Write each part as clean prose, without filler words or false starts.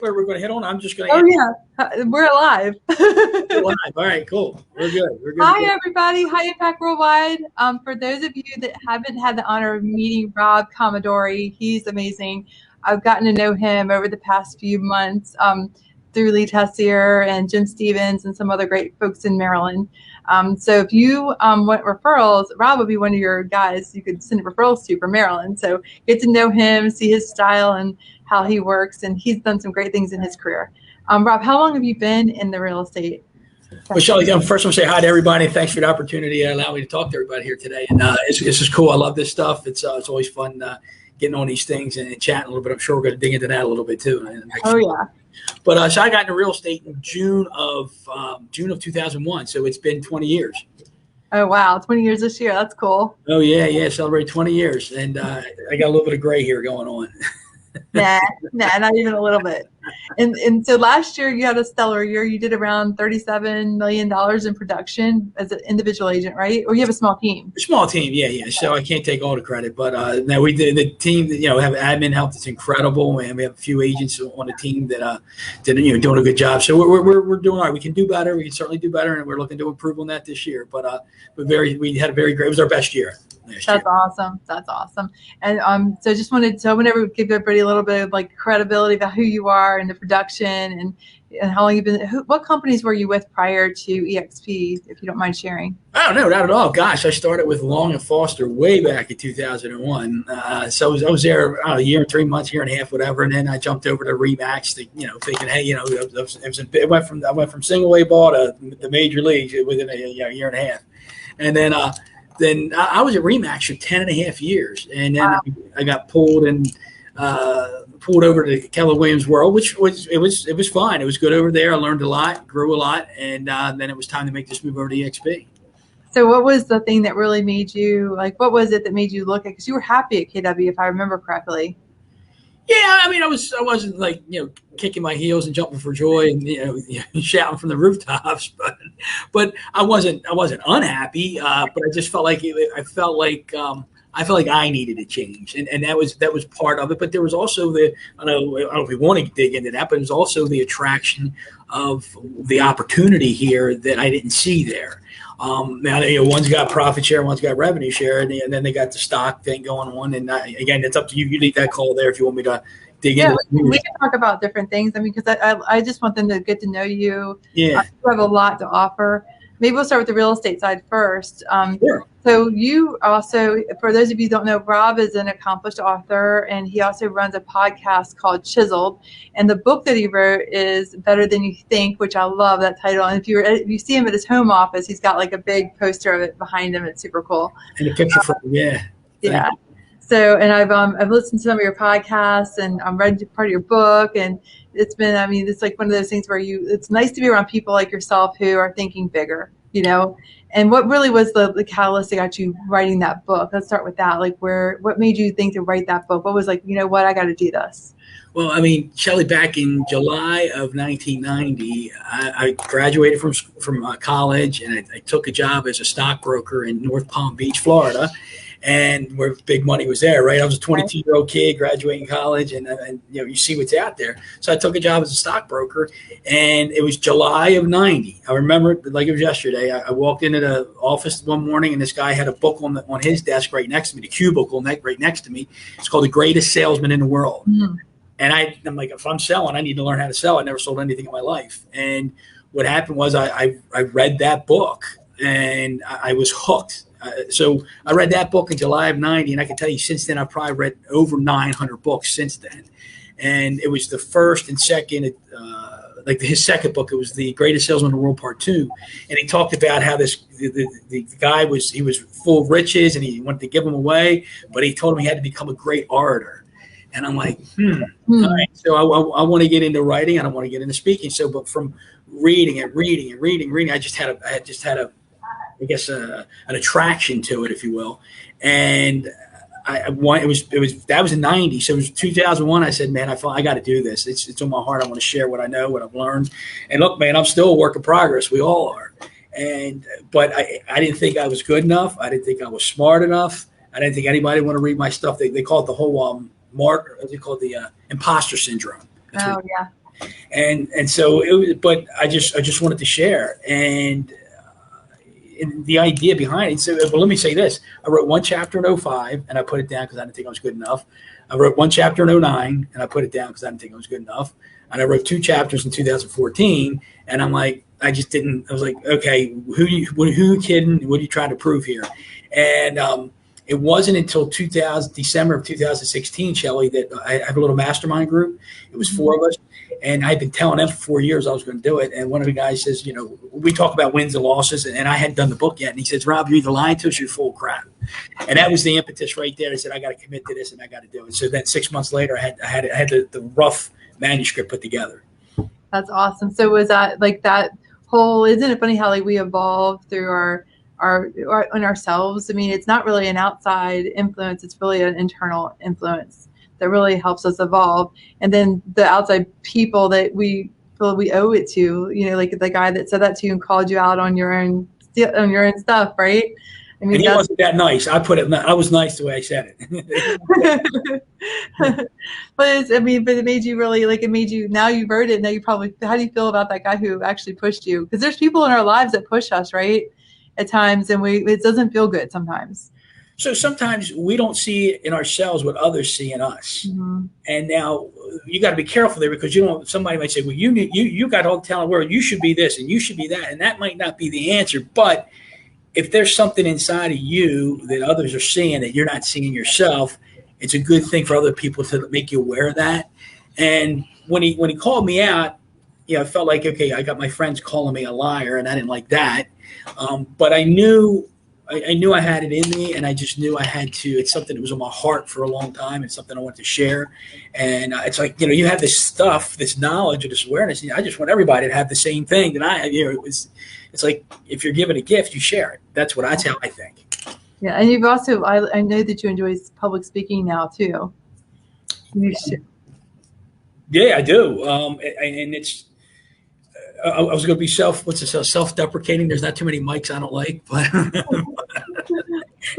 Where we're going to hit on? I'm just going to. Oh yeah, we're alive. We're live. All right, cool. We're good. We're good. Hi everybody. Hi Impact Worldwide. For those of you that haven't had the honor of meeting Rob Commodari, he's amazing. I've gotten to know him over the past few months through Lee Tessier and Jim Stevens and some other great folks in Maryland. So if you want referrals, Rob would be one of your guys you could send referrals to from Maryland. So get to know him, see his style and how he works, and he's done some great things in his career. Rob, how long have you been in the real estate? Well, Shelley, first I want to say hi to everybody. Thanks for the opportunity to allow me to talk to everybody here today. And this is cool. I love this stuff. It's always fun getting on these things and chatting a little bit. I'm sure we're going to dig into that a little bit too. Oh yeah. But so I got into real estate in June of 2001. So it's been 20 years. Oh wow, 20 years this year. That's cool. Oh yeah, celebrate 20 years, and I got a little bit of gray hair going on. Nah, not even a little bit. And so last year you had a stellar year. You did around $37 million in production as an individual agent, right? Or you have a small team? Small team, yeah. So I can't take all the credit, but now we did the team. Have admin help that's incredible, and we have a few agents on the team that doing a good job. So we're doing all right. We can do better. We can certainly do better, and we're looking to improve on that this year. But we had a very great. It was our best year. That's awesome. That's awesome. And so I whenever we give everybody a little bit of like credibility about who you are and the production and how long you've been. What companies were you with prior to EXP, if you don't mind sharing? Oh no, not at all. Gosh, I started with Long and Foster way back in 2001. So I was there a year and 3 months, year and a half, whatever, and then I jumped over to Remax, thinking, hey, I went from single A ball to the major leagues within a year and a half, and then I was at Remax for 10 and a half years. And then I got pulled over to Keller Williams World, which was fine. It was good over there. I learned a lot, grew a lot. And then it was time to make this move over to EXP. So what was the thing that really made you, what was it that made you look at, because you were happy at KW, if I remember correctly. Yeah, I mean, I wasn't kicking my heels and jumping for joy and shouting from the rooftops, but I wasn't unhappy. But I just felt like I needed to change, and that was part of it. But there was also I don't know if we want to dig into that, but it was also the attraction of the opportunity here that I didn't see there. Now, one's got profit share, one's got revenue share, and then they got the stock thing going on. And again, it's up to you. You leave that call there if you want me to dig into it. We can talk about different things. I mean, because I just want them to get to know you. Yeah. You have a lot to offer. Maybe we'll start with the real estate side first. Sure. So you also, for those of you who don't know, Rob is an accomplished author, and he also runs a podcast called CHISELED. And the book that he wrote is Better Than You Think, which I love that title. And if you see him at his home office, he's got like a big poster of it behind him. It's super cool. And a picture from yeah. So, and I've listened to some of your podcasts, and I'm read part of your book, and it's been, I mean, it's like one of those things where it's nice to be around people like yourself who are thinking bigger, and what really was the catalyst that got you writing that book? Let's start with that. What made you think to write that book? What was I got to do this? Well, I mean, Shelley, back in July of 1990, I graduated from college, and I took a job as a stockbroker in North Palm Beach, Florida. And where big money was there, right? I was a 22-year-old kid graduating college, and you see what's out there. So I took a job as a stockbroker, and it was July of 90. I remember it like it was yesterday. I walked into the office one morning, and this guy had a book on his desk right next to me, the cubicle right next to me. It's called The Greatest Salesman in the World. Mm-hmm. And I'm like, if I'm selling, I need to learn how to sell. I never sold anything in my life. And what happened was I read that book, and I was hooked. So I read that book in July of 90, and I can tell you since then I've probably read over 900 books since then. And it was the first and second, his second book, it was The Greatest Salesman in the World Part 2. And he talked about how the guy was full of riches, and he wanted to give them away, but he told him he had to become a great orator. And I'm like, all right. So I want to get into writing, and I want to get into speaking. So, but from reading, I just had a I guess an attraction to it, if you will, and that was in 90. So it was 2001. I said, man, I got to do this. It's on my heart. I want to share what I know, what I've learned. And look, man, I'm still a work in progress. We all are. But I didn't think I was good enough. I didn't think I was smart enough. I didn't think anybody would want to read my stuff. They call it the whole the imposter syndrome. Oh yeah. And so it was, but I just wanted to share and the idea behind it. So, well, let me say this: I wrote one chapter in '05, and I put it down because I didn't think I was good enough. I wrote one chapter in '09, and I put it down because I didn't think I was good enough. And I wrote two chapters in 2014, and I'm like, I just didn't. I was like, okay, who you kidding? What are you trying to prove here? And it wasn't until December of 2016, Shelley, that I have a little mastermind group. It was four of us. And I'd been telling them for 4 years I was going to do it. And one of the guys says, we talk about wins and losses, and I hadn't done the book yet. And he says, Rob, you're either lying to us or you're full of crap. And that was the impetus right there. I said, I got to commit to this and I got to do it. So then 6 months later, I had the rough manuscript put together. That's awesome. So was that like that whole, isn't it funny how like we evolve through our on ourselves? I mean, it's not really an outside influence. It's really an internal influence that really helps us evolve. And then the outside people that we feel we owe it to, like the guy that said that to you and called you out on your own stuff, right? I mean, and he wasn't that nice. I was nice the way I said it. But it made you really, now you wrote it. Now you probably, how do you feel about that guy who actually pushed you? Because there's people in our lives that push us, right? At times, and it doesn't feel good sometimes. So sometimes we don't see in ourselves what others see in us. Mm-hmm. And now you got to be careful there because somebody might say, well, you got all the talent in the world. You should be this and you should be that. And that might not be the answer. But if there's something inside of you that others are seeing that you're not seeing yourself, it's a good thing for other people to make you aware of that. And when he called me out, I felt like, okay, I got my friends calling me a liar and I didn't like that. But I knew I had it in me, and I just knew I had to. It's something that was on my heart for a long time. It's something I want to share. And it's like, you have this stuff, this knowledge, or this awareness. I just want everybody to have the same thing that I have. It's like if you're given a gift, you share it. That's how I think. Yeah, and you've also, I know that you enjoy public speaking now too. Yeah, I do. And it's. I was going to be self-deprecating. There's not too many mics I don't like, but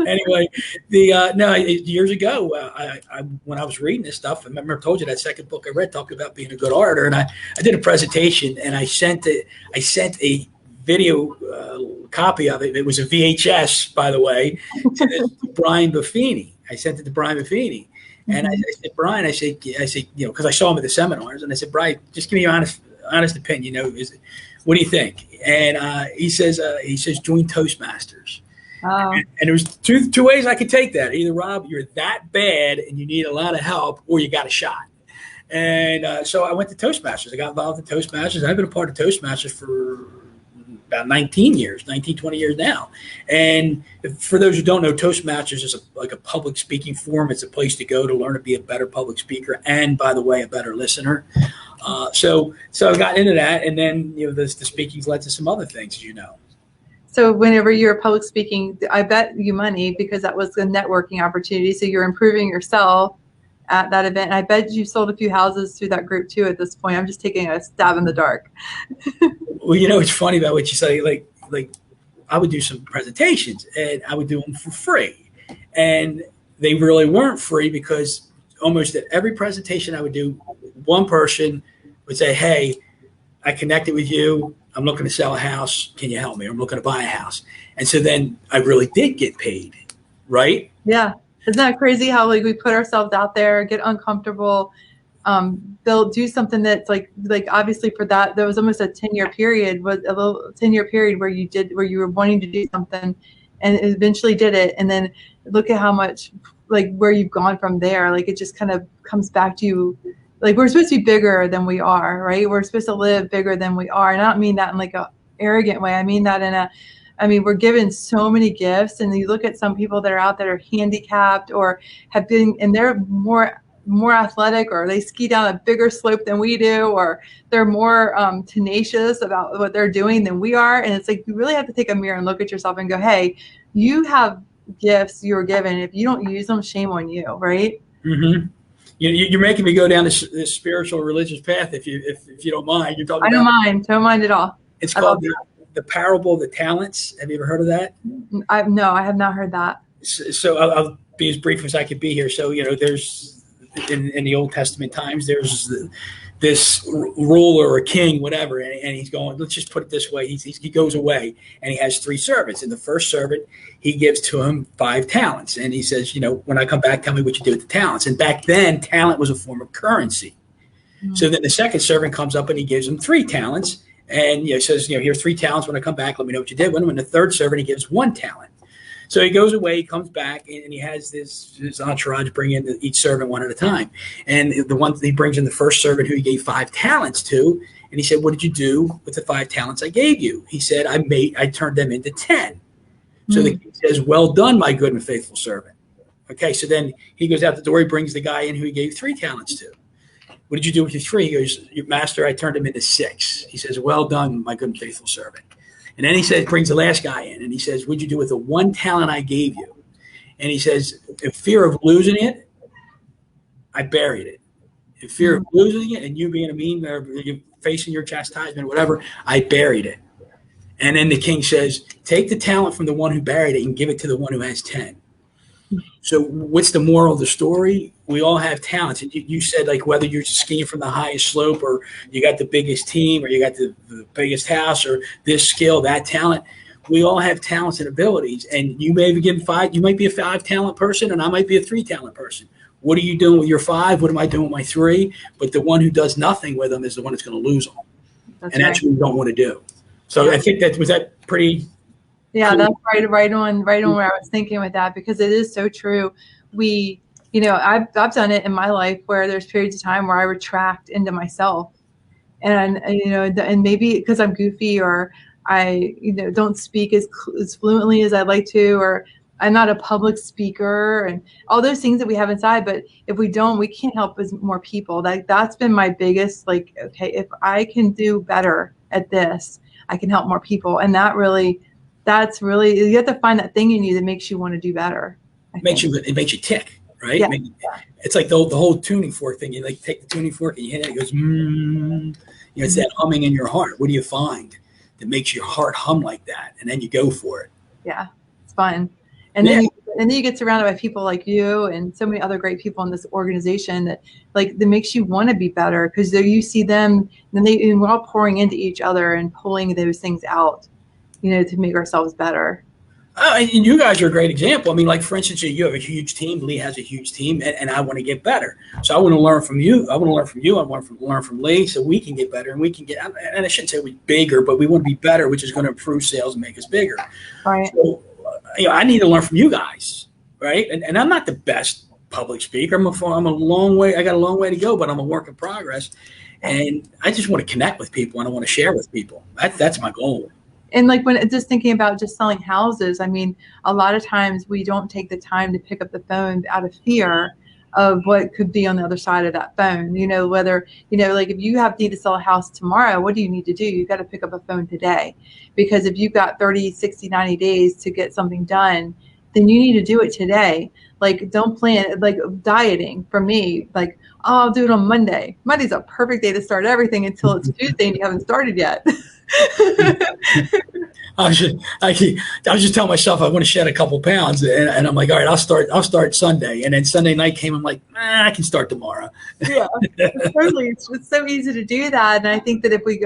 anyway, years ago, when I was reading this stuff, I remember I told you that second book I read talked about being a good orator, and I did a presentation and I sent a video copy of it. It was a VHS, by the way, to Brian Buffini. I sent it to Brian Buffini, and I said, Brian, I said, because I saw him at the seminars, and I said, Brian, just give me your honest opinion, what do you think? And he says join Toastmasters. Oh. And there was two ways I could take that. Either, Rob, you're that bad and you need a lot of help, or you got a shot. And so I went to Toastmasters. I got involved in Toastmasters. I've been a part of Toastmasters for about 20 years now. And for those who don't know, Toastmasters is like a public speaking forum. It's a place to go to learn to be a better public speaker and, by the way, a better listener. So I got into that, and then the speaking's led to some other things, as you know. So whenever you're public speaking, I bet you money because that was a networking opportunity. So you're improving yourself at that event. And I bet you sold a few houses through that group too. At this point, I'm just taking a stab in the dark. Well, it's funny about what you say. Like I would do some presentations, and I would do them for free, and they really weren't free because almost at every presentation I would do, one person would say, hey, I connected with you. I'm looking to sell a house. Can you help me? I'm looking to buy a house. And so then I really did get paid, right? Yeah. Isn't that crazy how we put ourselves out there, get uncomfortable, they'll do something that's like obviously for that, there was almost a 10-year period, where you were wanting to do something and eventually did it. And then look at how much, where you've gone from there. It just kind of comes back to you. We're supposed to be bigger than we are, right? We're supposed to live bigger than we are. And I don't mean that in an arrogant way. I mean that we're given so many gifts, and you look at some people that are out that are handicapped or have been, and they're more athletic, or they ski down a bigger slope than we do, or they're more tenacious about what they're doing than we are. And it's you really have to take a mirror and look at yourself and go, hey, you have gifts you were given. If you don't use them, shame on you, right? Mm-hmm. You're making me go down this spiritual religious path. If you don't mind, you're talking. I don't mind at all. It's called the parable of the talents. Have you ever heard of that? No, I have not heard that. So I'll be as brief as I could be here. So there's in the Old Testament times, there's this ruler or king, whatever, and he's going, let's just put it this way. He goes away and he has 3 servants. And the first servant, he gives to him 5 talents. And he says, when I come back, tell me what you did with the talents. And back then, talent was a form of currency. Mm-hmm. So then the second servant comes up and he gives him 3 talents. And says, here's 3 talents. When I come back, let me know what you did with them. And the third servant, he gives 1 talent. So he goes away, he comes back, and he has his entourage bring in each servant one at a time. And the one he brings in the first servant who he gave 5 talents to, and he said, what did you do with the 5 talents I gave you? He said, I turned them into 10. So the king says, well done, my good and faithful servant. Okay, so then he goes out the door, he brings the guy in who he gave 3 talents to. What did you do with your 3? He goes, master, I turned them into 6. He says, well done, my good and faithful servant. And then he says, brings the last guy in, and he says, what'd you do with the 1 talent I gave you? And he says, in fear of losing it, I buried it. In fear of losing it and you being a mean, or you facing your chastisement, or whatever, I buried it. And then the king says, take the talent from the one who buried it and give it to the one who has 10. So what's the moral of the story? We all have talents. And you said, like, whether you're skiing from the highest slope, or you got the biggest team, or you got the biggest house, or this skill, that talent, we all have talents and abilities. And you may be given 5. You might be a 5 talent person, and I might be a 3 talent person. What are you doing with your 5? What am I doing with my 3? But the one who does nothing with them is the one that's going to lose them. That's what we don't want to do. So I think was that pretty. Yeah, that's right on where I was thinking with that, because it is so true. I've done it in my life where there's periods of time where I retract into myself, and maybe because I'm goofy, or I don't speak as fluently as I'd like to, or I'm not a public speaker, and all those things that we have inside. But if we don't, we can't help as more people. That's been my biggest, okay, if I can do better at this, I can help more people, and that's really, you have to find that thing in you that makes you want to do better. It makes you tick, right? Yeah. It's like the whole tuning fork thing. You take the tuning fork and you hit it, it goes, it's that humming in your heart. What do you find that makes your heart hum like that? And then you go for it. Yeah, it's fun. And then you get surrounded by people like you and so many other great people in this organization that makes you want to be better, because you see them, and we're all pouring into each other and pulling those things out, to make ourselves better. And you guys are a great example. I mean, like, for instance, you have a huge team. Lee has a huge team, and I want to get better. So I want to learn from you. I want to learn from you. I want to learn from Lee, so we can get better, and we can get. And I shouldn't say we're bigger, but we want to be better, which is going to improve sales and make us bigger. Right. So, I need to learn from you guys, right? And I'm not the best public speaker. I'm a long way. I got a long way to go, but I'm a work in progress, and I just want to connect with people, and I want to share with people. That's my goal. And when just thinking about just selling houses, I mean, a lot of times we don't take the time to pick up the phone out of fear of what could be on the other side of that phone. Whether, if you need to sell a house tomorrow, what do you need to do? You've got to pick up a phone today, because if you've got 30, 60, 90 days to get something done, then you need to do it today. Don't plan, dieting for me, I'll do it on Monday. Monday's a perfect day to start everything until it's Tuesday and you haven't started yet. I was just telling myself I want to shed a couple pounds, and I'm like, all right, I'll start Sunday, and then Sunday night came. I'm like, I can start tomorrow. Yeah, totally. It's so easy to do that, and I think that if we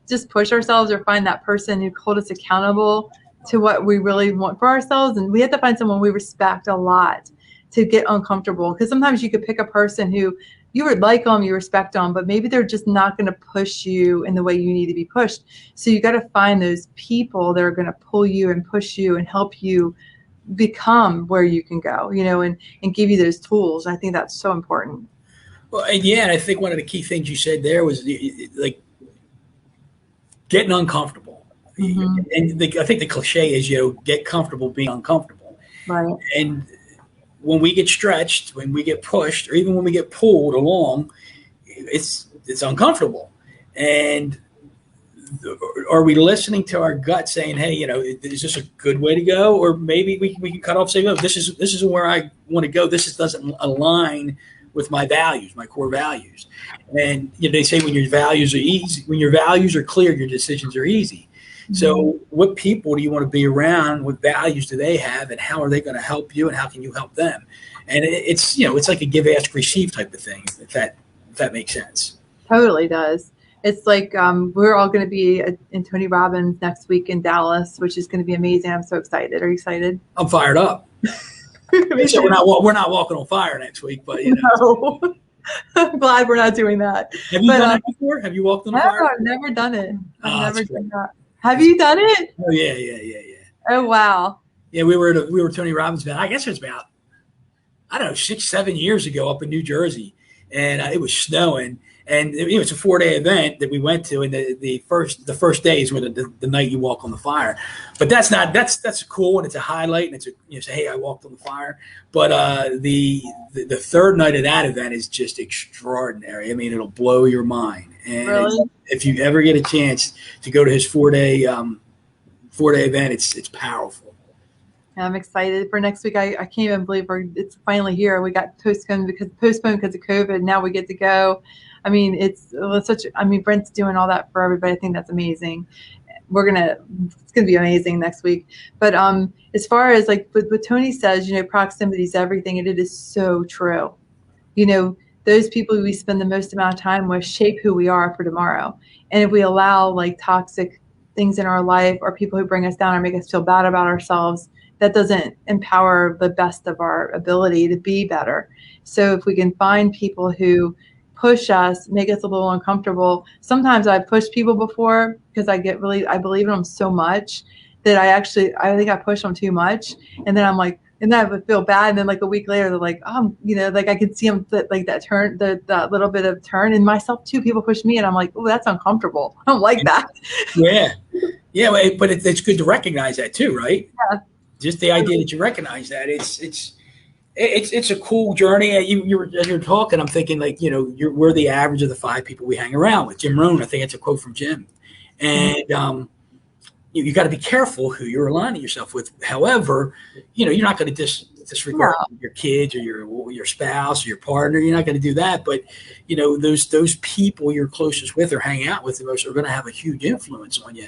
just push ourselves or find that person who hold us accountable to what we really want for ourselves, and we have to find someone we respect a lot to get uncomfortable, because sometimes you could pick a person who you would like them, you respect them, but maybe they're just not going to push you in the way you need to be pushed. So you got to find those people that are going to pull you and push you and help you become where you can go, and give you those tools. I think that's so important. Well, and I think one of the key things you said there was getting uncomfortable. Mm-hmm. And I think the cliche is, get comfortable being uncomfortable. Right. And when we get stretched, when we get pushed, or even when we get pulled along, it's uncomfortable. And are we listening to our gut saying, hey, is this a good way to go? Or maybe we can cut off, say, no, this is where I want to go. This doesn't align with my values, my core values. And they say when your values are clear, your decisions are easy. Mm-hmm. So what people do you want to be around? What values do they have, and how are they going to help you, and how can you help them? And it's like a give, ask, receive type of thing, if that makes sense. totally does. It's like we're all going to be in Tony Robbins next week in Dallas, which is going to be amazing. I'm so excited. Are you excited? I'm fired up. So we're not walking on fire next week, but you know. No. I'm glad we're not doing that. Have you done it before? Have you walked on fire? No, I've never done it. I've never done that. Have That's you done it? Oh yeah. Oh wow. Yeah, we were Tony Robbins event. I guess it was about, I don't know, 6-7 years ago up in New Jersey, and it was snowing, and it was a 4-day event that we went to, and the first day is when the night you walk on the fire. But that's a cool one. It's a highlight, and say, hey, I walked on the fire. But the third night of that event is just extraordinary. I mean, it'll blow your mind. And really? If you ever get a chance to go to his 4-day event, it's powerful. I'm excited for next week. I can't even believe it's finally here. We got postponed because of COVID. Now we get to go. I mean, it's such. I mean, Brent's doing all that for everybody. I think that's amazing. It's gonna be amazing next week. But as far as like what Tony says, you know, proximity is everything, and it is so true. You know, those people who we spend the most amount of time with shape who we are for tomorrow. And if we allow like toxic things in our life or people who bring us down or make us feel bad about ourselves, that doesn't empower the best of our ability to be better. So if we can find people who push us, make us a little uncomfortable. Sometimes I've pushed people before because I believe in them so much that I think I push them too much. And then I'm like, and then I would feel bad. And then like a week later, they're like, you know, like I could see them like that turn, that little bit of turn in myself too. People push me and I'm like, oh, that's uncomfortable. I don't like that. Yeah. Yeah. But it's good to recognize that too, right? Yeah. Just the idea that you recognize that it's a cool journey. As you're talking, I'm thinking like, you know, we're the average of the 5 people we hang around with. Jim Rohn, I think that's a quote from Jim. And you got to be careful who you're aligning yourself with. However, you know, you're not going to disregard your kids or your spouse or your partner. You're not going to do that. But you know, those people you're closest with or hang out with the most are going to have a huge influence on you.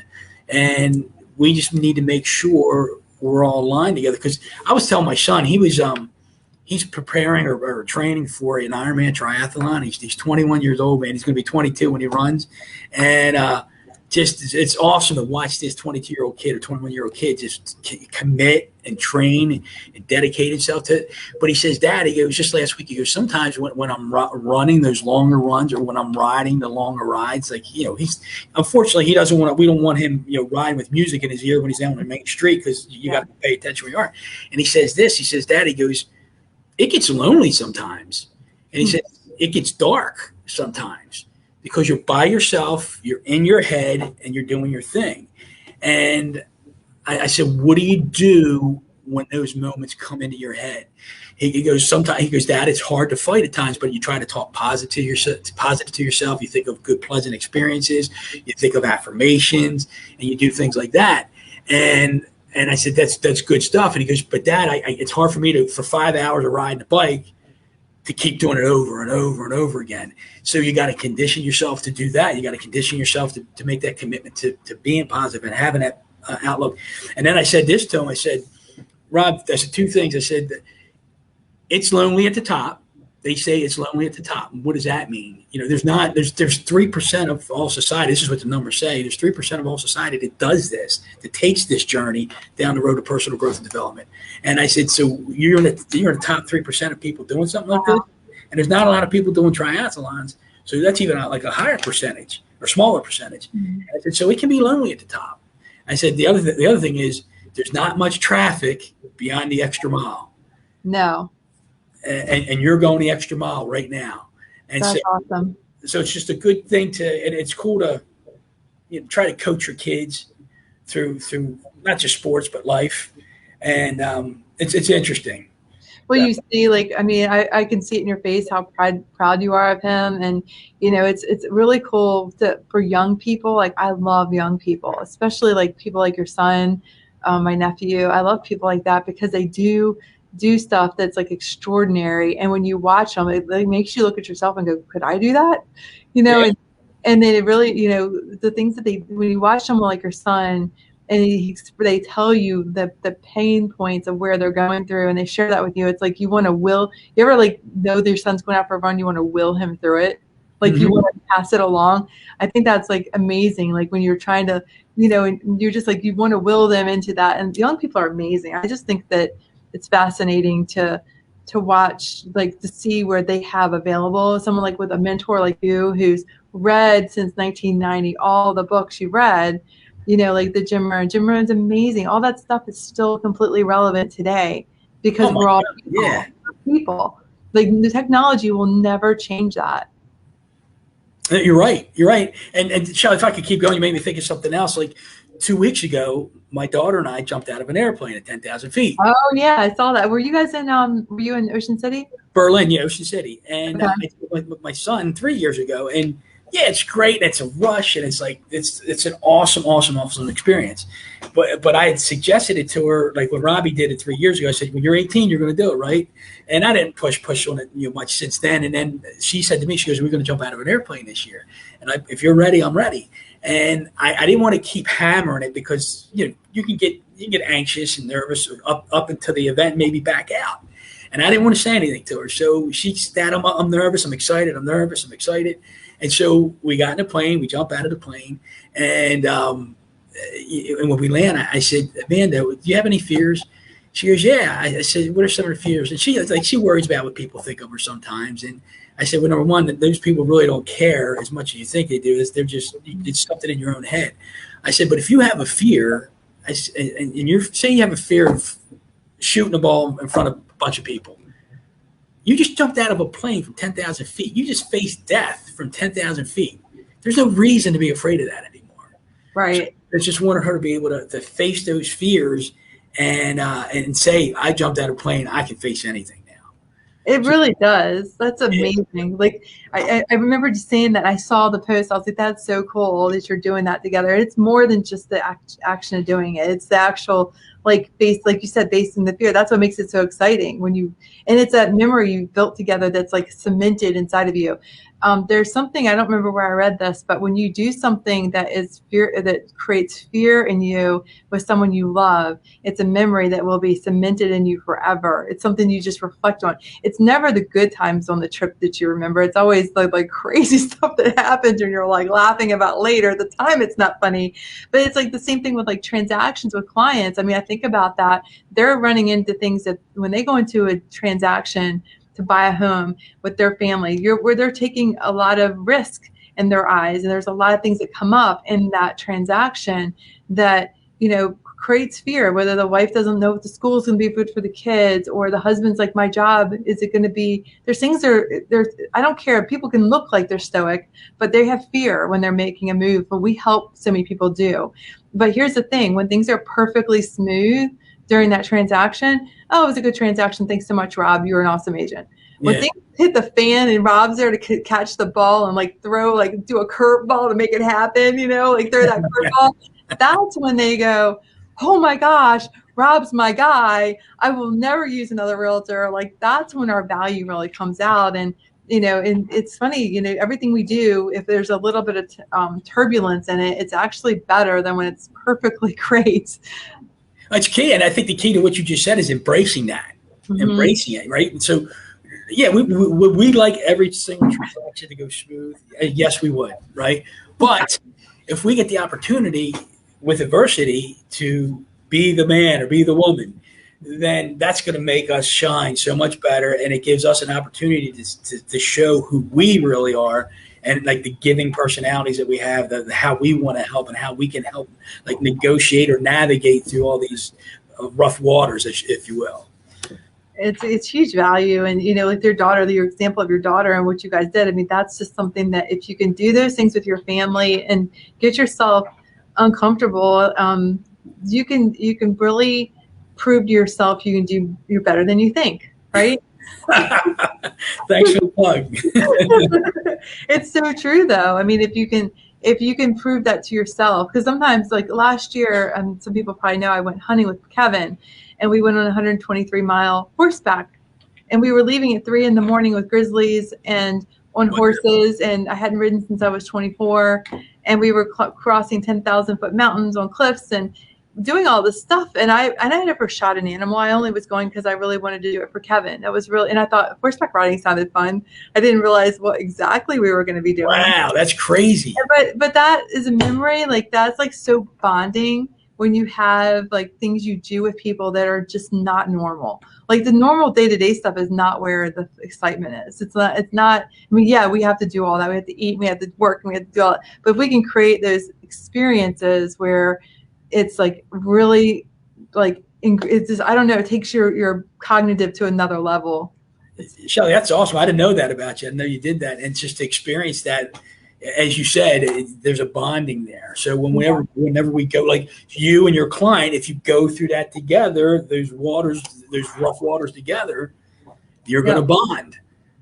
And we just need to make sure we're all aligned together. Because I was telling my son, he's preparing or training for an Ironman triathlon. He's 21 years old, man. He's going to be 22 when he runs. And it's awesome to watch this 22-year-old kid or 21-year-old kid just commit and train and dedicate himself to it. But he says, Dad, he goes, just last week, he goes, sometimes when I'm running those longer runs or when I'm riding the longer rides, like, you know, unfortunately, we don't want him, you know, riding with music in his ear when he's down on the main street because you got to pay attention where you are. And he says, Dad, he goes, it gets lonely sometimes. And he says, it gets dark sometimes because you're by yourself, you're in your head, and you're doing your thing. And I said, what do you do when those moments come into your head? He goes, Dad, it's hard to fight at times, but you try to talk positive to yourself. You think of good, pleasant experiences. You think of affirmations, and you do things like that. And I said, that's good stuff. And he goes, but Dad, it's hard for me for 5 hours of riding a bike to keep doing it over and over and over again. So you got to condition yourself to do that. You got to condition yourself to make that commitment to being positive and having that outlook. And then I said this to him. I said, Rob, I said 2 things. I said, it's lonely at the top. They say it's lonely at the top. What does that mean? You know, there's 3% of all society. This is what the numbers say. There's 3% of all society that does this, that takes this journey down the road to personal growth and development. And I said, so you're in the top 3% of people doing something like this, and there's not a lot of people doing triathlons. So that's even like a higher percentage or smaller percentage. Mm-hmm. I said, so it can be lonely at the top. I said the other thing is there's not much traffic beyond the extra mile. No. And you're going the extra mile right now. And that's awesome. So it's just a good thing and it's cool to try to coach your kids through not just sports, but life. And it's interesting. Well, you see, like, I mean, I can see it in your face how proud you are of him. And, you know, it's really cool for young people. Like, I love young people, especially like people like your son, my nephew. I love people like that because they do stuff that's like extraordinary. And when you watch them, it like makes you look at yourself and go, could I do that? You know, and then it really, you know, the things that when you watch someone like your son and they tell you the pain points of where they're going through and they share that with you, it's like you ever like know that your son's going out for a run, you want to will him through it. Like you want to pass it along. I think that's like amazing. Like when you're trying to, and you're just like, you want to will them into that. And young people are amazing. I just think that it's fascinating to watch, like to see where they have available someone like with a mentor like you who's read since 1990 all the books you read, like the Jim Rohn. Jim Rohn's amazing. All that stuff is still completely relevant today because we're all people. Yeah. People. Like the technology will never change that. You're right. You're right. And Shelley, if I could keep going, you made me think of something else. Like 2 weeks ago, my daughter and I jumped out of an airplane at 10,000 feet. Oh yeah, I saw that. Were you guys in? Were you in Ocean City? Berlin, yeah, Ocean City. And Okay. I did it with my son 3 years ago. And yeah, it's great. And it's a rush, and it's like it's an awesome experience. But I had suggested it to her, like when Robbie did it 3 years ago. I said, when you're 18, you're going to do it, right? And I didn't push on it much since then. And then she said to me, she goes, "We're going to jump out of an airplane this year, and if you're ready, I'm ready." And I didn't want to keep hammering it because you can get anxious and nervous up until the event, maybe back out. And I didn't want to say anything to her. So she said, I'm nervous, I'm excited, I'm nervous, I'm excited. And so we got in the plane, we jumped out of the plane, and when we land, I said, "Amanda, do you have any fears?" She goes, "Yeah." I said, "What are some of the fears?" And she worries about what people think of her sometimes. And I said, "Well, number one, that those people really don't care as much as you think they do. It's something in your own head." I said, "But if you have a fear, and you say you have a fear of shooting a ball in front of a bunch of people, you just jumped out of a plane from 10,000 feet. You just faced death from 10,000 feet. There's no reason to be afraid of that anymore." Right. So I just wanted her to be able to face those fears and say, "I jumped out of a plane. I can face anything now." It really does. That's amazing. Yeah. Like I remember just saying that. I saw the post. I was like, "That's so cool that you're doing that together." It's more than just the action of doing it. It's the actual like you said, based in the fear. That's what makes it so exciting and it's that memory you built together that's like cemented inside of you. There's something, I don't remember where I read this, but when you do something that is fear, that creates fear in you with someone you love, it's a memory that will be cemented in you forever. It's something you just reflect on. It's never the good times on the trip that you remember. It's always like crazy stuff that happens and you're like laughing about later. At the time, it's not funny, but it's like the same thing with like transactions with clients. I mean, I think about that. They're running into things that when they go into a transaction to buy a home with their family, where they're taking a lot of risk in their eyes. And there's a lot of things that come up in that transaction that, creates fear, whether the wife doesn't know if the school is going to be good for the kids, or the husband's like, "My job, is it going to be," there's things there's, I don't care. People can look like they're stoic, but they have fear when they're making a move, but we help so many people do. But here's the thing, when things are perfectly smooth during that transaction, "Oh, it was a good transaction. Thanks so much, Rob. You're an awesome agent." When things hit the fan and Rob's there to catch the ball and do a curveball to make it happen, like throw that curveball, that's when they go, "Oh my gosh, Rob's my guy. I will never use another realtor." Like that's when our value really comes out. And, and it's funny, everything we do, if there's a little bit of turbulence in it, it's actually better than when it's perfectly great. It's key. And I think the key to what you just said is embracing that, embracing it. Right. And so, yeah, we like every single transaction to go smooth. Yes, we would. Right. But if we get the opportunity with adversity to be the man or be the woman, then that's going to make us shine so much better. And it gives us an opportunity to show who we really are, and like the giving personalities that we have, how we want to help and how we can help like negotiate or navigate through all these rough waters, if you will. It's huge value. And, like your example of your daughter and what you guys did, I mean, that's just something that if you can do those things with your family and get yourself uncomfortable, you can really prove to yourself you're better than you think, right? Thanks for the plug. It's so true though. I mean, if you can prove that to yourself, because sometimes like last year, and some people probably know, I went hunting with Kevin and we went on a 123-mile horseback, and we were leaving at 3 a.m. with grizzlies and on horses, and I hadn't ridden since I was 24, and we were crossing 10,000-foot mountains on cliffs, and doing all this stuff. And I never shot an animal. I only was going because I really wanted to do it for Kevin. That was really, and I thought horseback riding sounded fun. I didn't realize what exactly we were going to be doing. Wow, that's crazy. But that is a memory. Like, that's like so bonding when you have like things you do with people that are just not normal. Like, the normal day-to-day stuff is not where the excitement is. It's not, I mean, yeah, we have to do all that. We have to eat, we have to work, and we have to do all that. But if we can create those experiences where it's like really like, it's just, I don't know, it takes your cognitive to another level. Shelley, that's awesome. I didn't know that about you. I didn't know you did that. And just to experience that, as you said, there's a bonding there. So whenever we go, like you and your client, if you go through that together, those rough waters together, you're going to bond.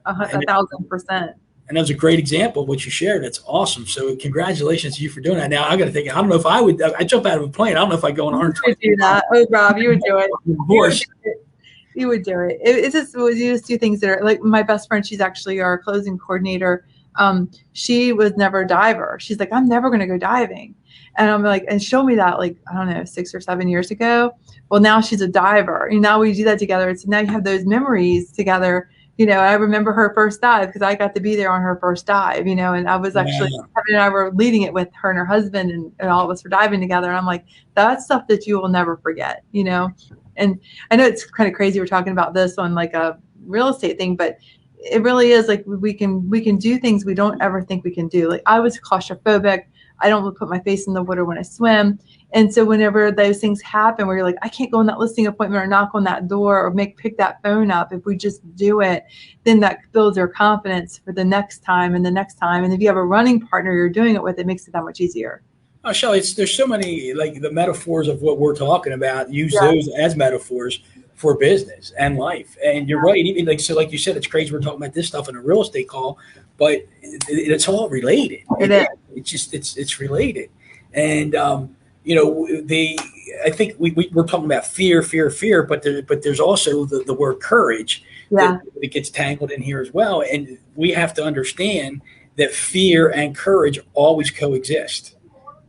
1,000%. And that was a great example of what you shared. That's awesome. So congratulations to you for doing that. Now I got to think, I don't know if I jump out of a plane. I don't know if I go on 120. You would do that. Oh, Rob, you would do it. Of course. You would do it. It's just, you just do things that are like, my best friend, she's actually our closing coordinator. She was never a diver. She's like, I'm never going to go diving. And I'm like, and show me that, like, I don't know, 6 or 7 years ago. Well, now she's a diver. And now we do that together. So now you have those memories together. You know, I remember her first dive because I got to be there on her first dive, you know, and I was actually, Kevin and I were leading it with her and her husband, and all of us were diving together. And I'm like, that's stuff that you will never forget, you know? And I know it's kind of crazy we're talking about this on like a real estate thing, but it really is like we can do things we don't ever think we can do. Like, I was claustrophobic. I don't put my face in the water when I swim. And so whenever those things happen where you're like, I can't go on that listing appointment or knock on that door or pick that phone up, if we just do it, then that builds your confidence for the next time and the next time. And if you have a running partner you're doing it with, it makes it that much easier. Oh, Shelley, there's so many, like the metaphors of what we're talking about, use those as metaphors for business and life. And you're right. Even like you said, it's crazy we're talking about this stuff in a real estate call, but it's all related. It's related. And, you know, I think we're talking about fear, but there's also the word courage that gets tangled in here as well. And we have to understand that fear and courage always coexist.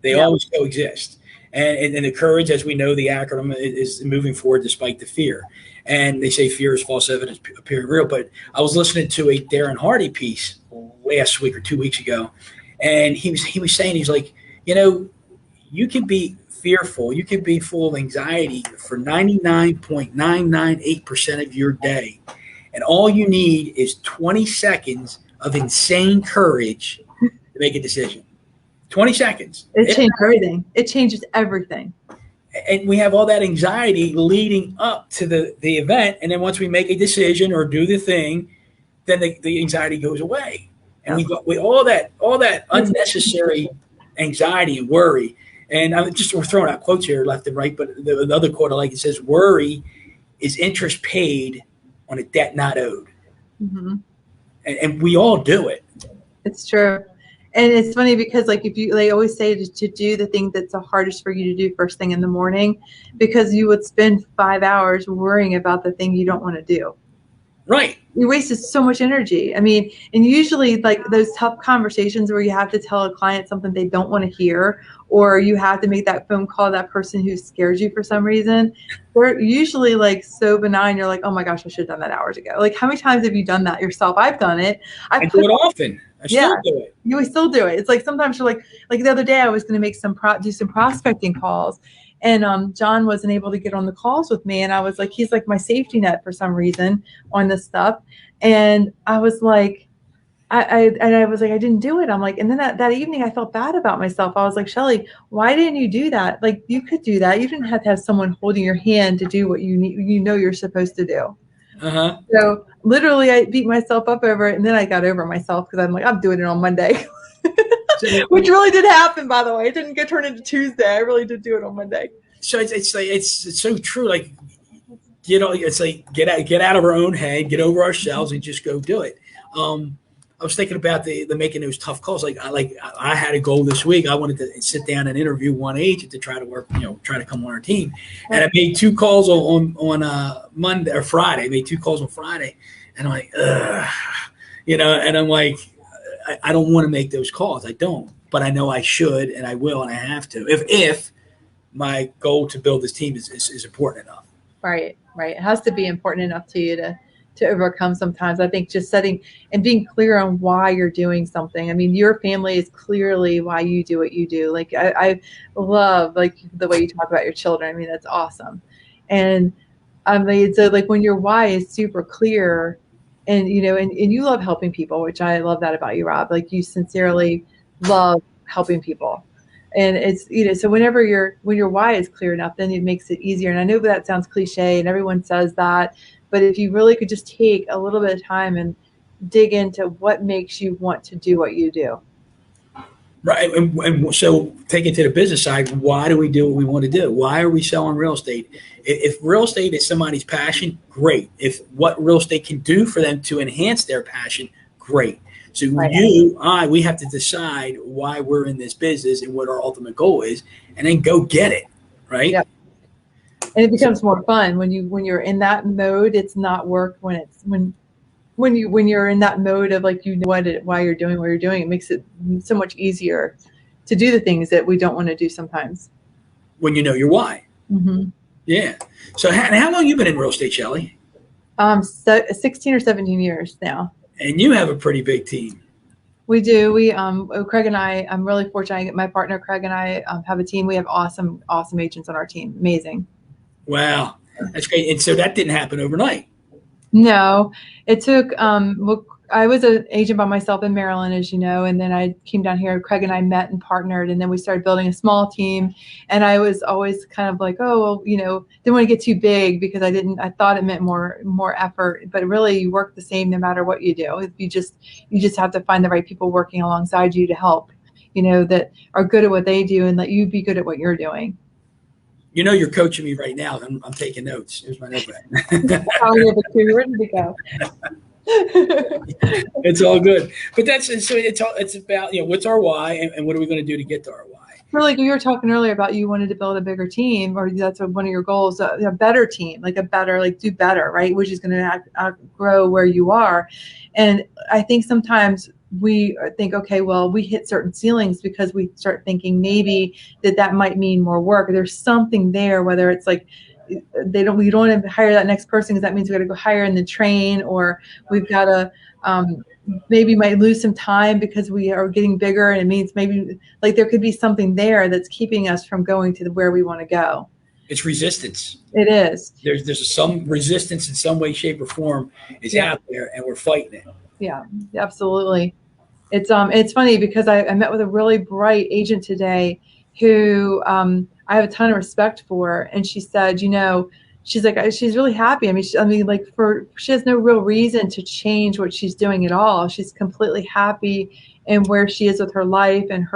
They always coexist. And the courage, as we know, the acronym is moving forward despite the fear. And they say fear is false evidence appearing real. But I was listening to a Darren Hardy piece last week or 2 weeks ago, and he was saying, he's like, you know, you can be fearful, you can be full of anxiety for 99.998% of your day, and all you need is 20 seconds of insane courage to make a decision. 20 seconds. It changed everything. It changes everything. And we have all that anxiety leading up to the event. And then once we make a decision or do the thing, then the anxiety goes away. And we all that unnecessary anxiety and worry. And we're throwing out quotes here left and right, but the other quote I like, it says, worry is interest paid on a debt not owed. Mm-hmm. And we all do it. It's true. And it's funny because, like, they always say to do the thing that's the hardest for you to do first thing in the morning, because you would spend 5 hours worrying about the thing you don't want to do. Right. You wasted so much energy. I mean, and usually like those tough conversations where you have to tell a client something they don't want to hear, or you have to make that phone call to that person who scares you for some reason, they're usually like so benign. You're like, oh my gosh, I should have done that hours ago. Like, how many times have you done that yourself? I've done it. I do it often. I still do it. You still do it. It's like sometimes you're like the other day I was going to make do some prospecting calls, and John wasn't able to get on the calls with me, and I was like, he's like my safety net for some reason on this stuff, and I was like, I didn't do it. I'm like, and then that evening I felt bad about myself. I was like, Shelley, why didn't you do that? Like, you could do that. You didn't have to have someone holding your hand to do what you're supposed to do. Uh-huh. So literally I beat myself up over it, and then I got over myself because I'm like, I'm doing it on Monday. Which really did happen, by the way. It didn't get turned into Tuesday. I really did do it on Monday. So it's so true. Like, you know, it's like get out of our own head, get over ourselves, and just go do it. I was thinking about the making those tough calls. Like I had a goal this week. I wanted to sit down and interview one agent to try to work, try to come on our team. And I made 2 calls on Monday or Friday. I made 2 calls on Friday, and I'm like, ugh, and I'm like, I don't want to make those calls. I don't, but I know I should, and I will, and I have to. If my goal to build this team is important enough. Right, right. It has to be important enough to you to overcome sometimes. I think just setting and being clear on why you're doing something. I mean, your family is clearly why you do what you do. Like I love like the way you talk about your children. I mean, that's awesome. And I mean, so like when your why is super clear and you know, and you love helping people, which I love that about you, Rob. Like you sincerely love helping people. And it's, you know, so when your why is clear enough, then it makes it easier. And I know that sounds cliche and everyone says that, but if you really could just take a little bit of time and dig into what makes you want to do what you do. Right. And so take it to the business side. Why do we do what we want to do? Why are we selling real estate? If real estate is somebody's passion, great. If what real estate can do for them to enhance their passion, great. So Right. we have to decide why we're in this business and what our ultimate goal is, and then go get it. Right. Yeah. And it So, becomes more fun when you're in that mode. It's not work when you're in that mode of like, you know why you're doing what you're doing. It makes it so much easier to do the things that we don't want to do sometimes. when you know your why. Mm-hmm. Yeah. So how long you been in real estate, Shelley? So 16 or 17 years now. And you have a pretty big team. We do. Craig and I'm really fortunate. My partner, Craig, and I have a team. We have awesome agents on our team. Amazing. Wow. That's great. And so that didn't happen overnight. No, it took, I was an agent by myself in Maryland, as you know, and then I came down here. Craig and I met and partnered, and then we started building a small team. And I was always kind of like, oh, well, you know, didn't want to get too big because I thought it meant more effort, but really you work the same no matter what you do. You just have to find the right people working alongside you to help, you know, that are good at what they do and let you be good at what you're doing. You know, you're coaching me right now. I'm taking notes. Here's my notepad. Where did it go? It's all good. But it's about, you know, what's our why and what are we going to do to get to our why? Well, like you were talking earlier about you wanted to build a bigger team, or that's one of your goals, a better team, like do better, right? Which is going to grow where you are. And I think sometimes we think, okay, well, we hit certain ceilings because we start thinking maybe that might mean more work. There's something there, whether it's like we don't want to hire that next person because that means we got to go hire and then train, or we've got to maybe might lose some time because we are getting bigger, and it means maybe like there could be something there that's keeping us from going to where we want to go. It's resistance. It is. There's some resistance in some way, shape, or form is out there, and we're fighting it. Yeah, absolutely. It's funny because I met with a really bright agent today who I have a ton of respect for, and she said, you know, she's like, she's really happy. I mean, she has no real reason to change what she's doing at all. She's completely happy in where she is with her life, and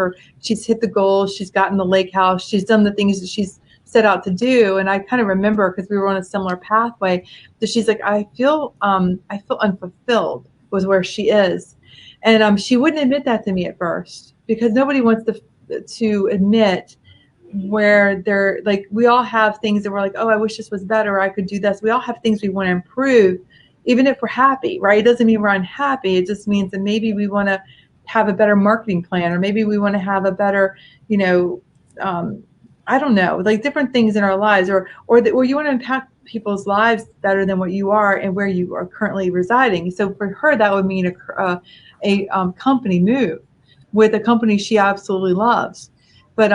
she's hit the goals. She's gotten the lake house. She's done the things that she's set out to do. And I kind of remember, because we were on a similar pathway, that she's like, I feel unfulfilled with where she is. And she wouldn't admit that to me at first, because nobody wants to admit where they're like, we all have things that we're like, oh, I wish this was better, or I could do this. We all have things we want to improve, even if we're happy, right? It doesn't mean we're unhappy. It just means that maybe we want to have a better marketing plan, or maybe we want to have a better, you know, I don't know, like different things in our lives, or you want to impact people's lives better than what you are and where you are currently residing. So for her, that would mean a company move with a company she absolutely loves. But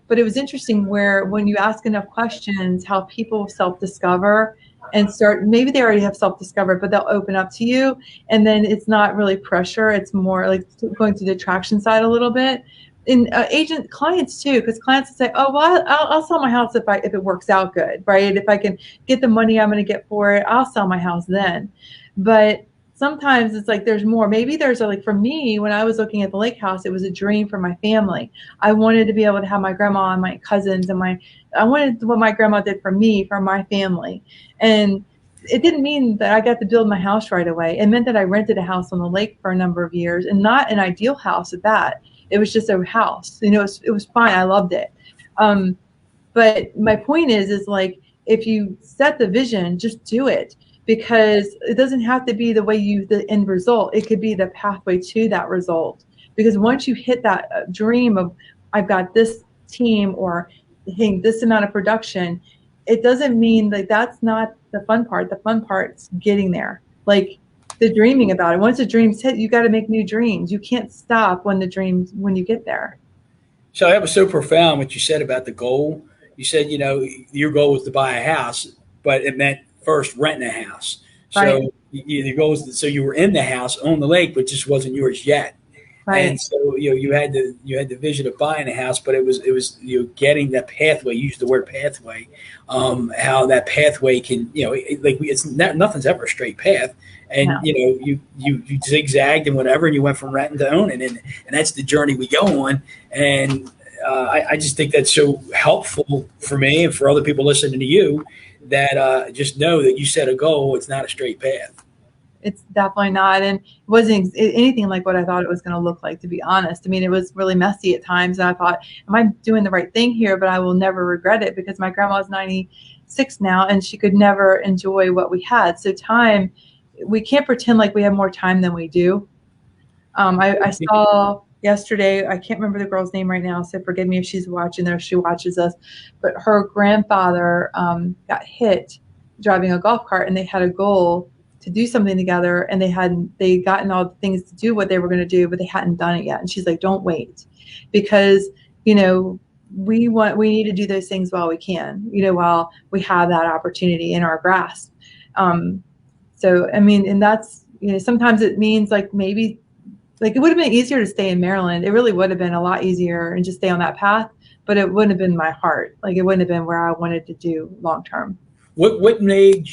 but it was interesting when you ask enough questions, how people self-discover and start, maybe they already have self-discovered, but they'll open up to you, and then it's not really pressure. It's more like going to the attraction side a little bit. In agent clients too, because clients will say, oh, well, I'll sell my house if it works out good, right? If I can get the money I'm going to get for it, I'll sell my house then. But sometimes it's like there's more. Maybe there's like, for me, when I was looking at the lake house, it was a dream for my family. I wanted to be able to have my grandma and my cousins and I wanted what my grandma did for me, for my family. And it didn't mean that I got to build my house right away. It meant that I rented a house on the lake for a number of years, and not an ideal house at that. It was just a house, you know, it was fine. I loved it. But my point is like, if you set the vision, just do it, because it doesn't have to be the end result. It could be the pathway to that result. Because once you hit that dream of, I've got this team, or hitting this amount of production, it doesn't mean like that's not the fun part. The fun part's getting there. Like the dreaming about it. Once the dream's hit, you got to make new dreams. You can't stop when you get there. So that was so profound what you said about the goal. You said, your goal was to buy a house, but it meant first renting a house. Right. So the goal was so you were in the house on the lake, but just wasn't yours yet. Right. And so you had the vision of buying a house, but it was getting that pathway. You used the word pathway. How that pathway can it's not, nothing's ever a straight path, and No. you zigzagged and whatever, and you went from renting to owning, and that's the journey we go on. And I just think that's so helpful for me and for other people listening to you that just know that you set a goal. It's not a straight path. It's definitely not. And it wasn't anything like what I thought it was going to look like, to be honest. I mean, it was really messy at times. And I thought, am I doing the right thing here? But I will never regret it because my grandma's 96 now and she could never enjoy what we had. So time, we can't pretend like we have more time than we do. I saw yesterday, I can't remember the girl's name right now, so forgive me if she's watching there, she watches us, but her grandfather got hit driving a golf cart and they had a goal to do something together and they gotten all the things to do what they were going to do, but they hadn't done it yet. And she's like, don't wait, because we need to do those things while we can, while we have that opportunity in our grasp. So I mean, and that's, sometimes it means like maybe like it would have been easier to stay in Maryland. It really would have been a lot easier and just stay on that path, but it wouldn't have been my heart. Like it wouldn't have been where I wanted to do long term. What made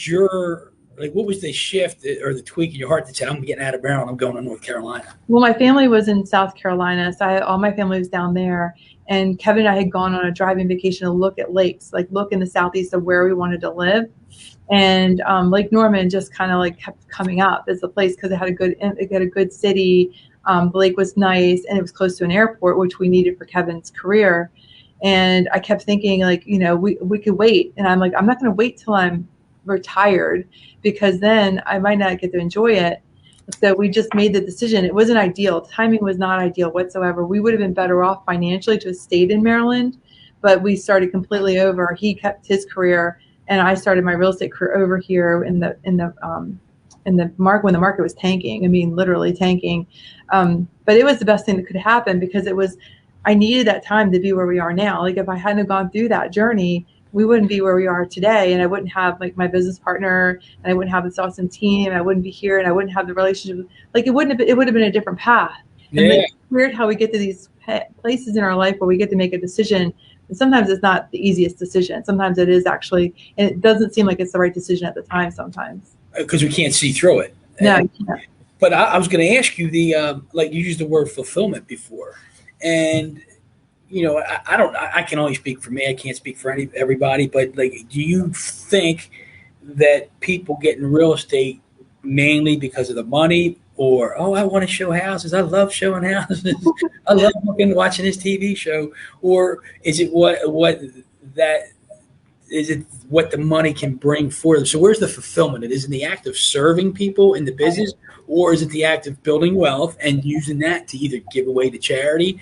what was the shift or the tweak in your heart that said, I'm getting out of Maryland, I'm going to North Carolina? Well, my family was in South Carolina, so all my family was down there. And Kevin and I had gone on a driving vacation to look at lakes, like look in the southeast of where we wanted to live. And Lake Norman just kind of like kept coming up as a place because it had a good city. The lake was nice and it was close to an airport, which we needed for Kevin's career. And I kept thinking like, we could wait. And I'm like, I'm not going to wait till I'm retired because then I might not get to enjoy it. So we just made the decision. It wasn't ideal. Timing was not ideal whatsoever. We would have been better off financially to have stayed in Maryland, but we started completely over. He kept his career and I started my real estate career over here in the market when the market was tanking. I mean, literally tanking. But it was the best thing that could happen because I needed that time to be where we are now. Like if I hadn't have gone through that journey, we wouldn't be where we are today. And I wouldn't have like my business partner and I wouldn't have this awesome team. And I wouldn't be here and I wouldn't have the relationship. Like it would have been a different path. Yeah. And it's weird how we get to these places in our life where we get to make a decision. And sometimes it's not the easiest decision. Sometimes it is actually, and it doesn't seem like it's the right decision at the time sometimes. Because we can't see through it. No, you can't. But I was going to ask you like you used the word fulfillment before, and I can only speak for me. I can't speak for everybody. But like, do you think that people get in real estate mainly because of the money, or I want to show houses. I love showing houses. I love watching this TV show, or is it what the money can bring for them? So where's the fulfillment? It is in the act of serving people in the business, or is it the act of building wealth and using that to either give away to charity,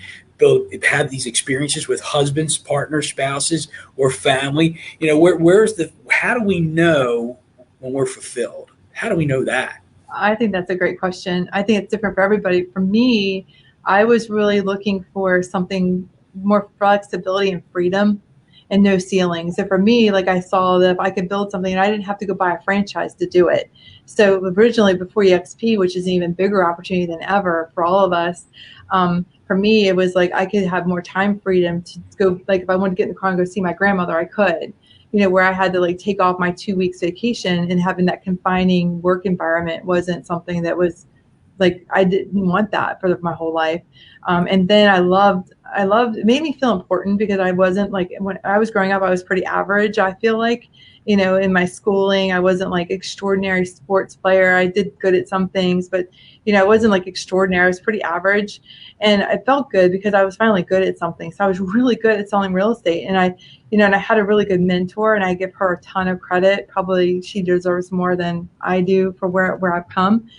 have these experiences with husbands, partners, spouses, or family? How do we know when we're fulfilled? How do we know that? I think that's a great question. I think it's different for everybody. For me, I was really looking for something more flexibility and freedom and no ceilings. So for me, like I saw that if I could build something and I didn't have to go buy a franchise to do it. So originally before EXP, which is an even bigger opportunity than ever for all of us, for me, it was like I could have more time freedom to go, like if I wanted to get in the car and go see my grandmother, I could, where I had to like take off my 2 weeks vacation, and having that confining work environment wasn't something that was like, I didn't want that for my whole life. And then I loved, it made me feel important because I wasn't like, when I was growing up, I was pretty average. I feel like, in my schooling, I wasn't like extraordinary sports player. I did good at some things, but, I wasn't like extraordinary. I was pretty average, and I felt good because I was finally good at something. So I was really good at selling real estate, and and I had a really good mentor, and I give her a ton of credit. Probably she deserves more than I do for where I've come.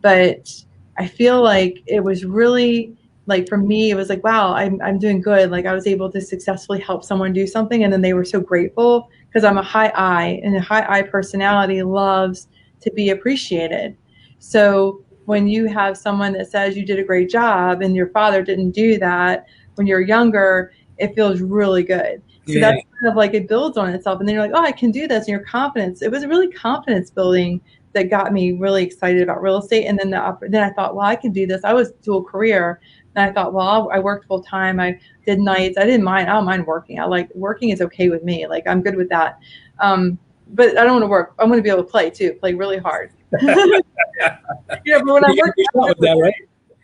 But I feel like it was really like for me, it was like, wow, I'm doing good. Like I was able to successfully help someone do something, and then they were so grateful because I'm a high I, and a high I personality loves to be appreciated. So when you have someone that says you did a great job and your father didn't do that when you're younger, it feels really good. So Yeah. that's kind of like it builds on itself, and then you're like, oh, I can do this, and your confidence. It was really confidence building that got me really excited about real estate. And then then I thought, well, I can do this. I was dual career, and I thought, well, I worked full time. I did nights. I didn't mind. I don't mind working. I like working is okay with me. Like I'm good with that. But I don't want to work. I want to be able to play really hard. Yeah, but when I worked, with that, right?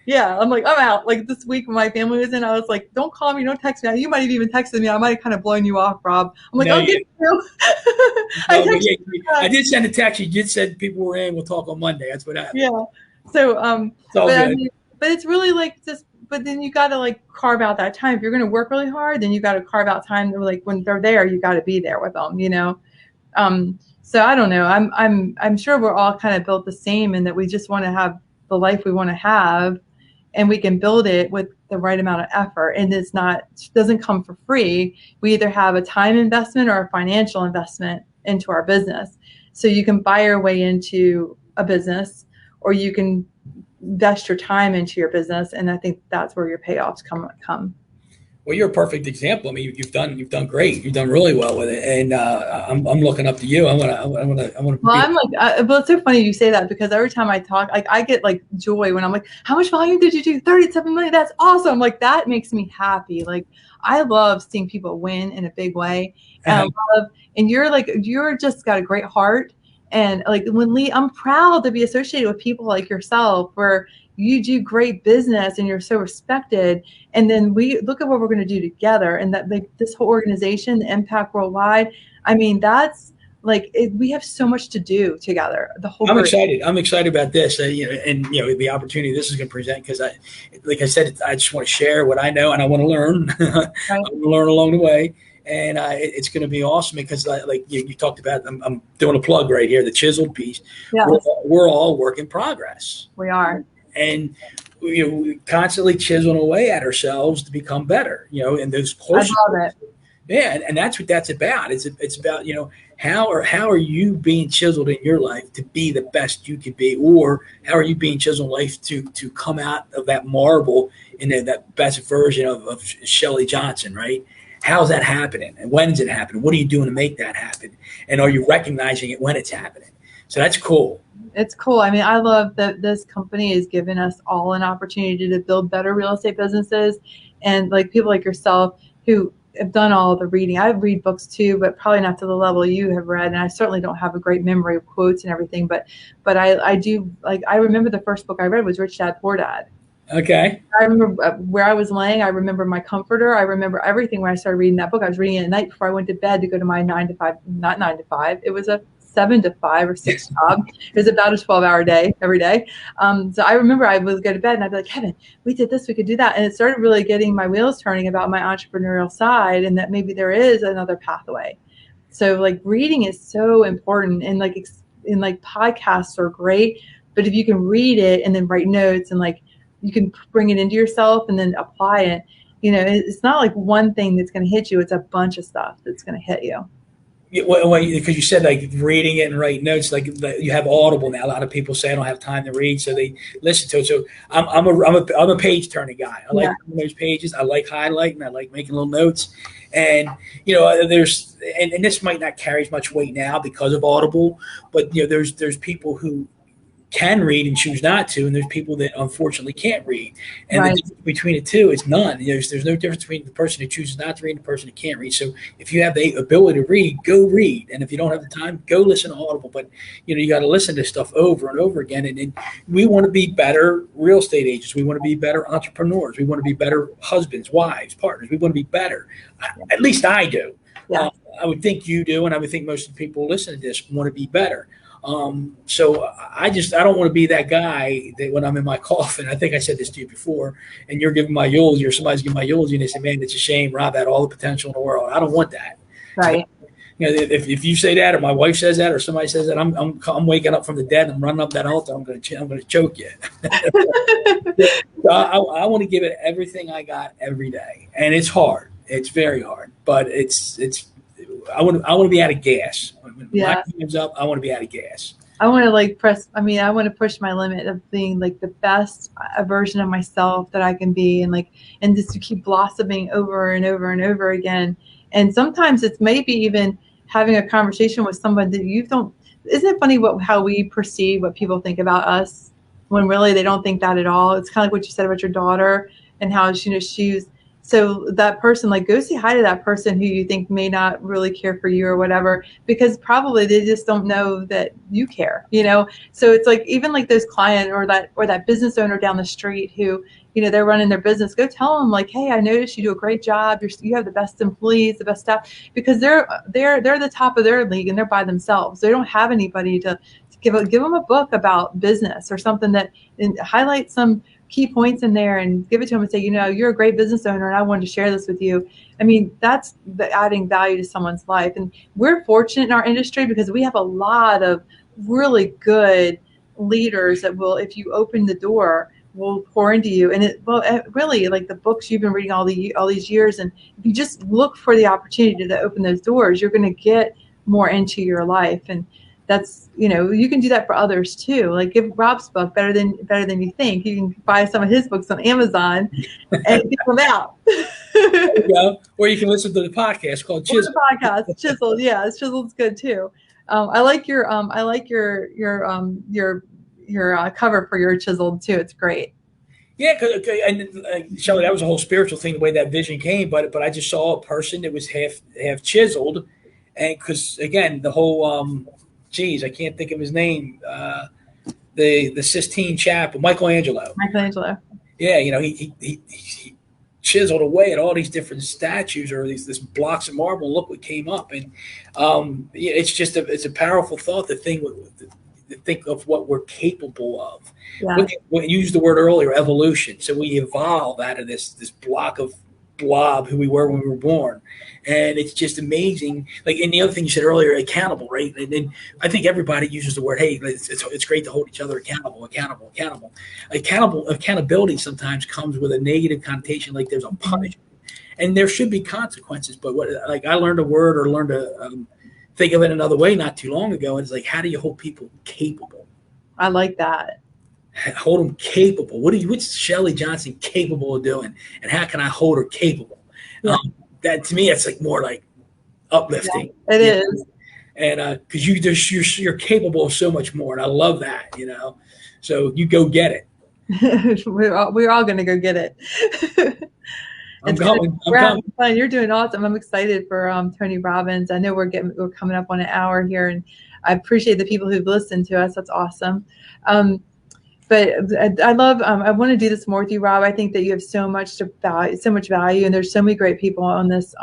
yeah, I'm like, I'm out. Like this week when my family was in, I was like, don't call me, don't text me. You might have even texted me. I might have kind of blown you off, Rob. I'm like, No, I'll get you. I did send a text. You did said people were in. We'll talk on Monday. That's what happened. Yeah. So, It's all but I good. mean, but it's really like just, but then you got to like carve out that time. If you're going to work really hard, then you got to carve out time. Like when they're there, you got to be there with them, you know? So I don't know. I'm sure we're all kind of built the same, and that we just want to have the life we want to have, and we can build it with the right amount of effort. And it doesn't come for free. We either have a time investment or a financial investment into our business. So you can buy your way into a business, or you can invest your time into your business. And I think that's where your payoffs come. Well, you're a perfect example. I mean, you've done great. You've done really well with it, and I'm looking up to you. I want to. Well, I'm like, well, it's so funny you say that, because every time I talk, like I get like joy when I'm like, how much volume did you do? 37 million. That's awesome. Like that makes me happy. Like I love seeing people win in a big way. And you're just got a great heart. And like I'm proud to be associated with people like yourself, where you do great business and you're so respected. And then we look at what we're going to do together, and that like this whole organization, the Impact Worldwide. I mean, that's like we have so much to do together. The whole. I'm excited. I'm excited about this. The opportunity this is going to present, because like I said, I just want to share what I know, and I want to learn. Right. I want to learn along the way. And it's going to be awesome, because like you talked about, I'm doing a plug right here, the chiseled piece. Yeah. We're all work in progress. We are. And we're constantly chiseling away at ourselves to become better, and those close. I love it. Yeah. And that's what that's about. It's about, how are you being chiseled in your life to be the best you can be, or how are you being chiseled in life to come out of that marble into that best version of Shelley Johnson, right? How's that happening? And when is it happening? What are you doing to make that happen? And are you recognizing it when it's happening? So that's cool. It's cool. I mean, I love that this company has given us all an opportunity to build better real estate businesses. And like people like yourself who have done all the reading. I read books too, but probably not to the level you have read. And I certainly don't have a great memory of quotes and everything. But I do, like, I remember the first book I read was Rich Dad, Poor Dad. Okay. I remember where I was laying. I remember my comforter. I remember everything when I started reading that book. I was reading it at night before I went to bed to go to my 9 to 5, not 9 to 5. It was a 7 to 5 or 6 job. It was about a 12-hour day every day. So I remember I would go to bed and I'd be like, Kevin, we did this, we could do that. And it started really getting my wheels turning about my entrepreneurial side, and that maybe there is another pathway. So like reading is so important, and like podcasts are great, but if you can read it and then write notes and like you can bring it into yourself and then apply it, it's not like one thing that's going to hit you. It's a bunch of stuff that's going to hit you. Because you said like reading it and writing notes, like you have Audible now. A lot of people say I don't have time to read, so they listen to it. So I'm a page turning guy. I like those pages. I like highlighting. I like making little notes. And there's and this might not carry as much weight now because of Audible, but there's people who can read and choose not to, and there's people that unfortunately can't read. And the difference between the two is none. There's no difference between the person who chooses not to read and the person who can't read. So if you have the ability to read, go read. And if you don't have the time, go listen to Audible. But you got to listen to stuff over and over again. And we want to be better real estate agents. We want to be better entrepreneurs. We want to be better husbands, wives, partners. We want to be better. At least I do. Yeah. I would think you do, and I would think most of the people listening to this want to be better. So I don't want to be that guy that when I'm in my coffin, I think I said this to you before, and you're giving my eulogy, or somebody's giving my eulogy, and they say, man, it's a shame Rob had all the potential in the world. I don't want that. Right. if you say that, or my wife says that, or somebody says that, I'm waking up from the dead and running up that altar. I'm gonna choke you. So I want to give it everything I got every day, and it's hard. It's very hard, but it's. I want to be out of gas. When my time's up, I want to be out of gas. I want to I want to push my limit of being like the best version of myself that I can be, and just to keep blossoming over and over and over again. And sometimes it's maybe even having a conversation with someone that you don't. Isn't it funny how we perceive what people think about us when really they don't think that at all? It's kind of like what you said about your daughter and how she's. So that person, go say hi to that person who you think may not really care for you or whatever, because probably they just don't know that you care, So it's even those client or that business owner down the street who, they're running their business. Go tell them hey, I noticed you do a great job. You have the best employees, the best staff, because they're the top of their league and they're by themselves. They don't have anybody to give them a book about business or something that highlight some key points in there and give it to them and say, you're a great business owner and I wanted to share this with you. I mean, that's the adding value to someone's life. And we're fortunate in our industry because we have a lot of really good leaders that will, if you open the door, will pour into you. And really the books you've been reading all these years. And if you just look for the opportunity to open those doors, you're going to get more into your life. And that's, you can do that for others too. Give Rob's book better than you think. You can buy some of his books on Amazon and give them out. There you go. Or you can listen to the podcast called Chiseled. Chiseled. Yeah, Chiseled's good too. I like your cover for your Chiseled too. It's great. Yeah, and Shelley, that was a whole spiritual thing, the way that vision came. But I just saw a person that was half chiseled, and because again, the whole I can't think of his name. The Sistine Chapel, Michelangelo. Yeah, he chiseled away at all these different statues or these blocks of marble. And look what came up, and it's a powerful thought to think of what we're capable of. Yeah. We used the word earlier, evolution. So we evolve out of this blob who we were when we were born. And it's just amazing. And the other thing you said earlier, accountable, right? And I think everybody uses the word, hey, it's great to hold each other accountable. Accountability sometimes comes with a negative connotation, like there's a punishment. And there should be consequences. But I learned a word or learned to think of it another way not too long ago. And it's how do you hold people capable? I like that. Hold them capable. What's Shelley Johnson capable of doing? And how can I hold her capable? Yeah. That to me, it's more uplifting. Yeah, it is. And because you're capable of so much more, and I love that. So you go get it. We're all going to go get it. I'm coming. Fun. You're doing awesome. I'm excited for Tony Robbins. I know we're coming up on an hour here, and I appreciate the people who've listened to us. That's awesome. But I love. I want to do this more with you, Rob. I think that you have so much value, and there's so many great people on this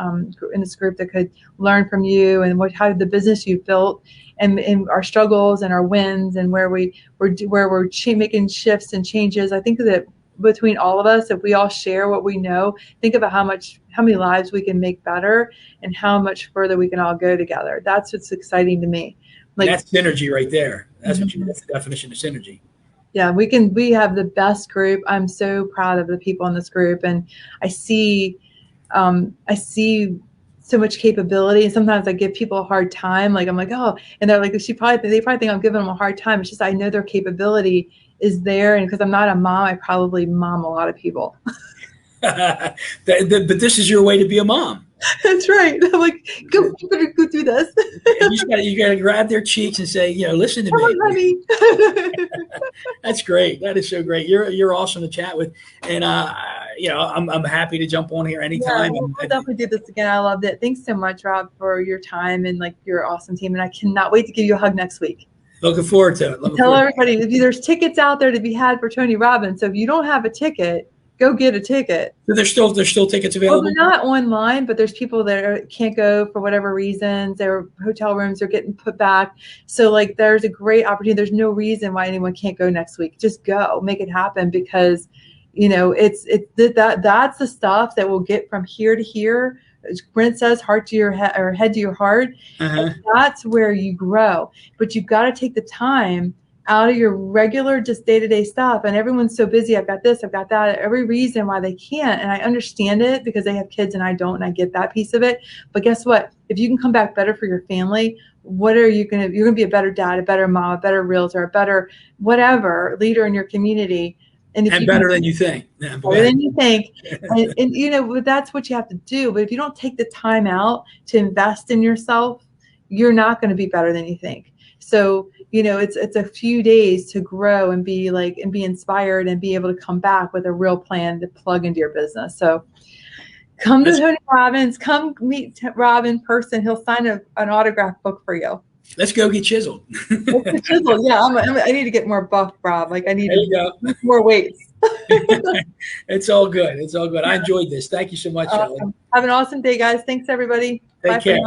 in this group that could learn from you and how the business you've built, and our struggles and our wins, and where we're making shifts and changes. I think that between all of us, if we all share what we know, think about how many lives we can make better, and how much further we can all go together. That's what's exciting to me. That's synergy right there. That's that's the definition of synergy. Yeah, we have the best group. I'm so proud of the people in this group, and I see so much capability. And sometimes I give people a hard time. I'm like, oh, and they're like, they probably think I'm giving them a hard time. It's just I know their capability is there, and because I'm not a mom, I probably mom a lot of people. But this is your way to be a mom. That's right. I'm like, you better go through this. you gotta grab their cheeks and say, listen to me. Honey. That's great. That is so great. You're awesome to chat with, and I'm happy to jump on here anytime. Yeah, we'll definitely do this again. I loved it. Thanks so much, Rob, for your time and your awesome team. And I cannot wait to give you a hug next week. Looking forward to it. Tell everybody there's tickets out there to be had for Tony Robbins. So if you don't have a ticket, go get a ticket. So there's still tickets available? Well, they're not online, but there's people that can't go for whatever reasons. Their hotel rooms are getting put back. So there's a great opportunity. There's no reason why anyone can't go next week. Just go, make it happen, because that's the stuff that will get from here to here Brent says heart to your head, or head to your heart. And that's where you grow. But you've got to take the time out of your regular just day-to-day stuff. And everyone's so busy. I've got this, I've got that, every reason why they can't. And I understand it because they have kids and I don't, and I get that piece of it. But guess what? If you can come back better for your family, what are you going to, you're going to be a better dad, a better mom, a better realtor, a better whatever leader in your community. And if better than you think. Better than you think. And you know, but that's what you have to do. But if you don't take the time out to invest in yourself, you're not going to be better than you think. So, you know, it's a few days to grow and be inspired and be able to come back with a real plan to plug into your business. So come to Tony Robbins, come meet Rob in person. He'll sign an autograph book for you. Let's go get chiseled. Chiseled. Yeah, I need to get more buff, Rob. Like I need to lift more weights. It's all good. It's all good. I enjoyed this. Thank you so much, Shelley. Have an awesome day, guys. Thanks, everybody. Take care.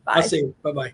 Bye. I'll see you. Bye-bye.